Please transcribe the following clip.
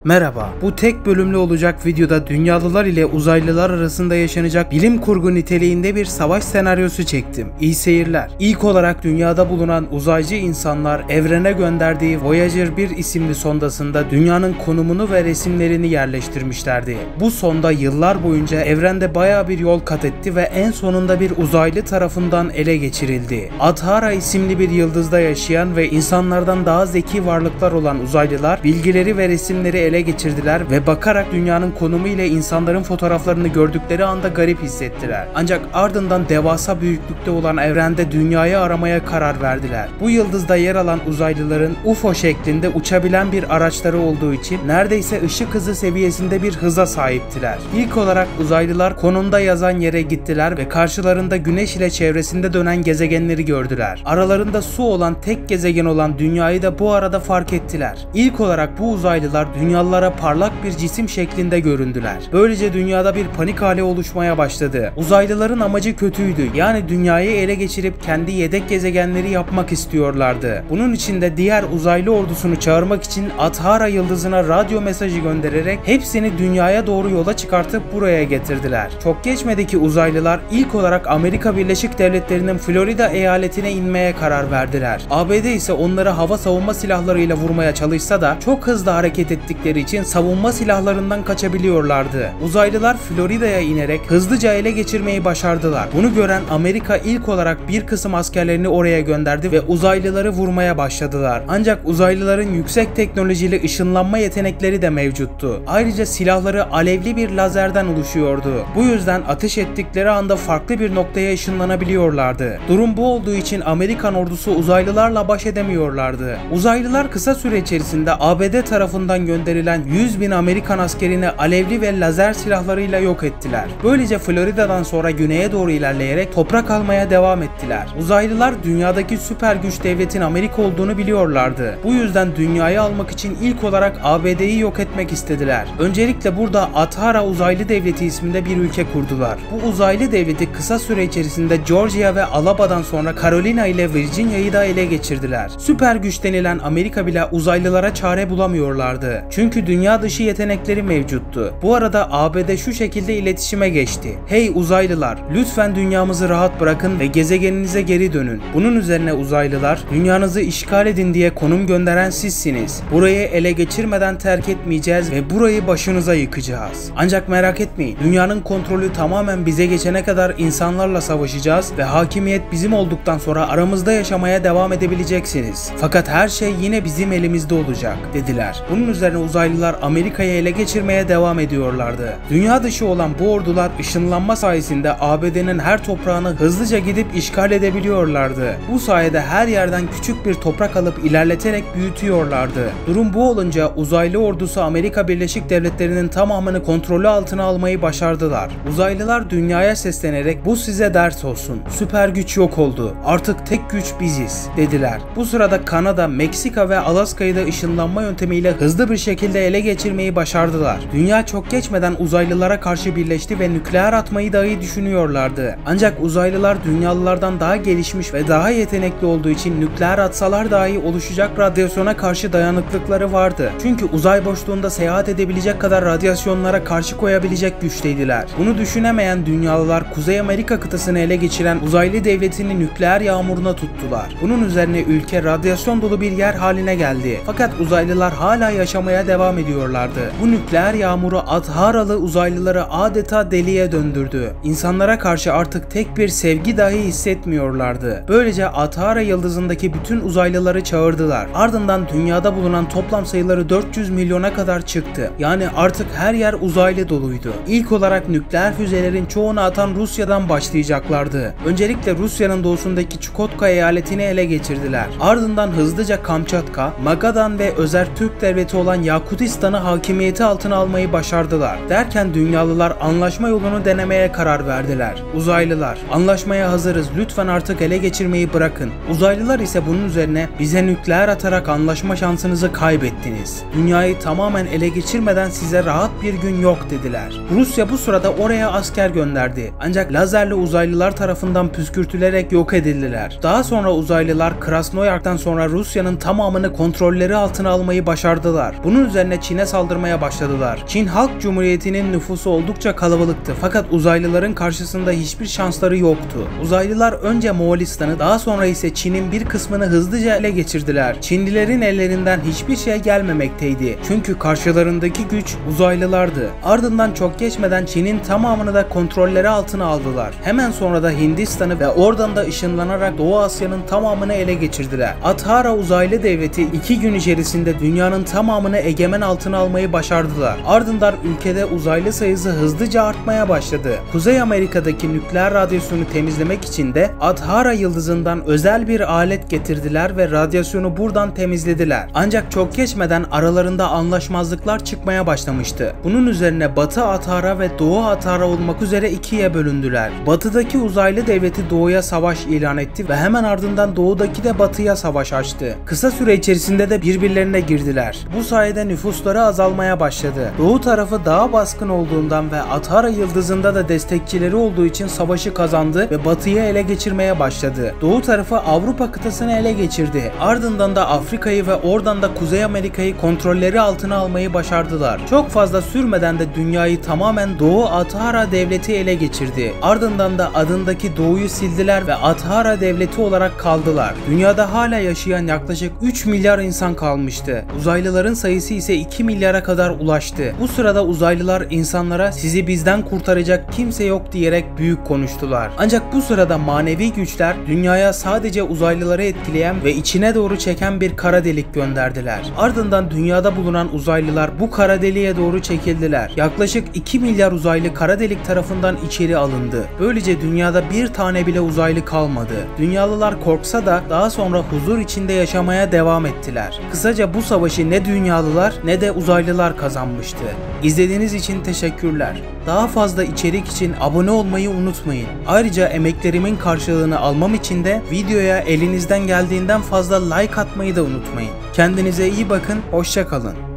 Merhaba, bu tek bölümlü olacak videoda dünyalılar ile uzaylılar arasında yaşanacak bilim kurgu niteliğinde bir savaş senaryosu çektim. İyi seyirler. İlk olarak dünyada bulunan uzaycı insanlar evrene gönderdiği Voyager 1 isimli sondasında dünyanın konumunu ve resimlerini yerleştirmişlerdi. Bu sonda yıllar boyunca evrende bayağı bir yol kat etti ve en sonunda bir uzaylı tarafından ele geçirildi. Adhara isimli bir yıldızda yaşayan ve insanlardan daha zeki varlıklar olan uzaylılar bilgileri ve resimleri ele geçirdiler ve bakarak dünyanın konumu ile insanların fotoğraflarını gördükleri anda garip hissettiler. Ancak ardından devasa büyüklükte olan evrende dünyayı aramaya karar verdiler. Bu yıldızda yer alan uzaylıların UFO şeklinde uçabilen bir araçları olduğu için neredeyse ışık hızı seviyesinde bir hıza sahiptiler. İlk olarak uzaylılar konumda yazan yere gittiler ve karşılarında Güneş ile çevresinde dönen gezegenleri gördüler. Aralarında su olan tek gezegen olan Dünyayı da bu arada fark ettiler. İlk olarak bu uzaylılar dünyalılara parlak bir cisim şeklinde göründüler. Böylece dünyada bir panik hali oluşmaya başladı. Uzaylıların amacı kötüydü. Yani dünyayı ele geçirip kendi yedek gezegenleri yapmak istiyorlardı. Bunun için de diğer uzaylı ordusunu çağırmak için Adhara yıldızına radyo mesajı göndererek hepsini dünyaya doğru yola çıkartıp buraya getirdiler. Çok geçmedi ki uzaylılar ilk olarak Amerika Birleşik Devletleri'nin Florida eyaletine inmeye karar verdiler. ABD ise onları hava savunma silahlarıyla vurmaya çalışsa da çok hızlı hareket ettikleri için savunma silahlarından kaçabiliyorlardı. Uzaylılar Florida'ya inerek hızlıca ele geçirmeyi başardılar. Bunu gören Amerika ilk olarak bir kısım askerlerini oraya gönderdi ve uzaylıları vurmaya başladılar. Ancak uzaylıların yüksek teknolojili ışınlanma yetenekleri de mevcuttu. Ayrıca silahları alevli bir lazerden oluşuyordu. Bu yüzden ateş ettikleri anda farklı bir noktaya ışınlanabiliyorlardı. Durum bu olduğu için Amerikan ordusu uzaylılarla baş edemiyorlardı. Uzaylılar kısa süre içerisinde ABD tarafından gönderilen 100.000 Amerikan askerini alevli ve lazer silahlarıyla yok ettiler. Böylece Florida'dan sonra güneye doğru ilerleyerek toprak almaya devam ettiler. Uzaylılar dünyadaki süper güç devletin Amerika olduğunu biliyorlardı. Bu yüzden dünyayı almak için ilk olarak ABD'yi yok etmek istediler. Öncelikle burada Adhara Uzaylı Devleti isminde bir ülke kurdular. Bu uzaylı devleti kısa süre içerisinde Georgia ve Alabama'dan sonra Carolina ile Virginia'yı da ele geçirdiler. Süper güç denilen Amerika bile uzaylılara çare bulamıyorlardı. Çünkü dünya dışı yetenekleri mevcuttu. Bu arada ABD şu şekilde iletişime geçti. Hey uzaylılar, lütfen dünyamızı rahat bırakın ve gezegeninize geri dönün. Bunun üzerine uzaylılar, dünyanızı işgal edin diye konum gönderen sizsiniz. Burayı ele geçirmeden terk etmeyeceğiz ve burayı başınıza yıkacağız. Ancak merak etmeyin, dünyanın kontrolü tamamen bize geçene kadar insanlarla savaşacağız ve hakimiyet bizim olduktan sonra aramızda yaşamaya devam edebileceksiniz. Fakat her şey yine bizim elimizde olacak, dediler. Bunun üzerine uzaylılar Amerika'yı ele geçirmeye devam ediyorlardı. Dünya dışı olan bu ordular ışınlanma sayesinde ABD'nin her toprağını hızlıca gidip işgal edebiliyorlardı. Bu sayede her yerden küçük bir toprak alıp ilerleterek büyütüyorlardı. Durum bu olunca uzaylı ordusu Amerika Birleşik Devletleri'nin tamamını kontrolü altına almayı başardılar. Uzaylılar dünyaya seslenerek bu size ders olsun. Süper güç yok oldu. Artık tek güç biziz, dediler. Bu sırada Kanada, Meksika ve Alaska'yı da ışınlanma yöntemiyle hızlı bir şekilde ele geçirmeyi başardılar. Dünya çok geçmeden uzaylılara karşı birleşti ve nükleer atmayı dahi düşünüyorlardı. Ancak uzaylılar dünyalılardan daha gelişmiş ve daha yetenekli olduğu için nükleer atsalar dahi oluşacak radyasyona karşı dayanıklıkları vardı. Çünkü uzay boşluğunda seyahat edebilecek kadar radyasyonlara karşı koyabilecek güçteydiler. Bunu düşünemeyen dünyalılar Kuzey Amerika kıtasını ele geçiren uzaylı devletini nükleer yağmuruna tuttular. Bunun üzerine ülke radyasyon dolu bir yer haline geldi. Fakat uzaylılar hala yaşamaya devam ediyorlardı. Bu nükleer yağmuru Adharalı uzaylıları adeta deliye döndürdü. İnsanlara karşı artık tek bir sevgi dahi hissetmiyorlardı. Böylece Adhara yıldızındaki bütün uzaylıları çağırdılar. Ardından dünyada bulunan toplam sayıları 400 milyona kadar çıktı. Yani artık her yer uzaylı doluydu. İlk olarak nükleer füzelerin çoğunu atan Rusya'dan başlayacaklardı. Öncelikle Rusya'nın doğusundaki Çukotka eyaletini ele geçirdiler. Ardından hızlıca Kamçatka, Magadan ve Özerk devleti olan Yakutistan'ı hakimiyeti altına almayı başardılar. Derken dünyalılar anlaşma yolunu denemeye karar verdiler. Uzaylılar, anlaşmaya hazırız, lütfen artık ele geçirmeyi bırakın. Uzaylılar ise bunun üzerine bize nükleer atarak anlaşma şansınızı kaybettiniz. Dünyayı tamamen ele geçirmeden size rahat bir gün yok dediler. Rusya bu sırada oraya asker gönderdi. Ancak lazerli uzaylılar tarafından püskürtülerek yok edildiler. Daha sonra uzaylılar Krasnoyark'tan sonra Rusya'nın tamamını kontrolleri altına almayı başardılar. Bunun üzerine Çin'e saldırmaya başladılar. Çin Halk Cumhuriyeti'nin nüfusu oldukça kalabalıktı fakat uzaylıların karşısında hiçbir şansları yoktu. Uzaylılar önce Moğolistan'ı, daha sonra ise Çin'in bir kısmını hızlıca ele geçirdiler. Çinlilerin ellerinden hiçbir şey gelmemekteydi. Çünkü karşılarındaki güç uzaylılardı. Ardından çok geçmeden Çin'in tamamını da kontrolleri altına aldılar. Hemen sonra da Hindistan'ı ve oradan da ışınlanarak Doğu Asya'nın tamamını ele geçirdiler. Athara uzaylı devleti 2 gün içerisinde dünyanın tamamını egemen altına almayı başardılar. Ardından ülkede uzaylı sayısı hızlıca artmaya başladı. Kuzey Amerika'daki nükleer radyasyonu temizlemek için de Athara yıldızından özel bir alet getirdiler ve radyasyonu buradan temizlediler. Ancak çok geçmeden aralarında anlaşmazlıklar çıkmaya başlamıştı. Bunun üzerine Batı Athara ve Doğu Athara olmak üzere ikiye bölündüler. Batıdaki uzaylı devleti Doğu'ya savaş ilan etti ve hemen ardından Doğu'daki de Batı'ya savaş açtı. Kısa süre içerisinde de birbirlerine girdiler. Bu sayede nüfusları azalmaya başladı. Doğu tarafı daha baskın olduğundan ve Athara yıldızında da destekçileri olduğu için savaşı kazandı ve Batı'yı ele geçirmeye başladı. Doğu tarafı Avrupa kıtasını ele geçirdi. Ardından da Afrika'yı ve oradan da Kuzey Amerika'yı kontrolleri altına almayı başardılar. Çok fazla sürmeden de dünyayı tamamen Doğu Athara devleti ele geçirdi. Ardından da adındaki Doğu'yu sildiler ve Athara devleti olarak kaldılar. Dünyada hala yaşayan yaklaşık 3 milyar insan kalmıştı. Uzaylıların sayısı ise 2 milyara kadar ulaştı. Bu sırada uzaylılar insanlara sizi bizden kurtaracak kimse yok diyerek büyük konuştular. Ancak bu sırada manevi güçler dünyaya sadece uzaylıları etkileyen ve içine doğru çeken bir kara delik gönderdiler. Ardından dünyada bulunan uzaylılar bu kara deliğe doğru çekildiler. Yaklaşık 2 milyar uzaylı kara delik tarafından içeri alındı. Böylece dünyada bir tane bile uzaylı kalmadı. Dünyalılar korksa da daha sonra huzur içinde yaşamaya devam ettiler. Kısaca bu savaşı ne dünyalılar ne de uzaylılar kazanmıştı. İzlediğiniz için teşekkürler. Daha fazla içerik için abone olmayı unutmayın. Ayrıca emeklerimin karşılığını almam için de videoya elinizden geldiğinden fazla like atmayı da unutmayın. Kendinize iyi bakın, hoşça kalın.